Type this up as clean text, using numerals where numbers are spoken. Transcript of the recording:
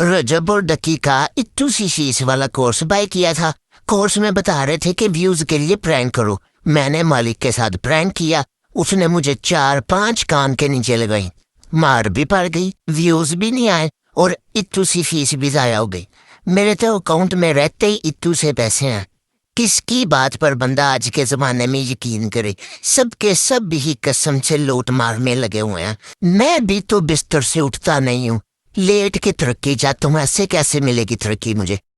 रजब और डकी का इट्टू सी फीस वाला कोर्स बाय किया था। कोर्स में बता रहे थे कि व्यूज के लिए प्रैंक करो। मैंने मालिक के साथ प्रैंक किया। उसने मुझे 4-5 कान के नीचे लगाई, मार भी पड़ गई, व्यूज भी नहीं आए और इट्टू सी फीस भी जाया हो गई। मेरे तो अकाउंट में रहते ही इट्टू से पैसे हैं। किसकी बात पर बंदा आज के जमाने में यकीन करे। सबके सब ही कसम से लोट मारने लगे हुए हैं। मैं भी तो बिस्तर से उठता नहीं हूँ। लेट के तरक्की चाहता हूँ, ऐसे कैसे मिलेगी तरक्की मुझे।